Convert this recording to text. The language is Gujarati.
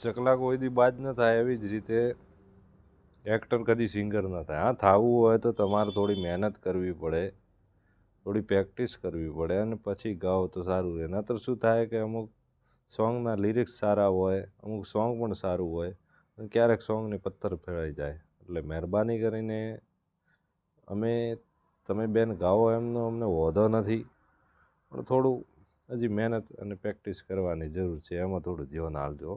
ચકલા કોઈ દી બાજ ન થાય એવી જ રીતે એક્ટર કદી સિંગર ન થાય. હા, થવું હોય તો તમારે થોડી મહેનત કરવી પડે, થોડી પ્રેક્ટિસ કરવી પડે અને પછી ગાઓ તો સારું રહે. નહીતર શું થાય કે અમુક સોંગના લિરિક્સ સારા હોય, અમુક સોંગ પણ સારું હોય અને ક્યારેક સોંગને પથ્થર ફેરાઈ જાય. એટલે મહેરબાની કરીને તમે બેન ગાઓ એમનો અમને વાંધો નથી, પણ થોડું હજી મહેનત અને પ્રેક્ટિસ કરવાની જરૂર છે, એમાં થોડું ધ્યાન આપજો.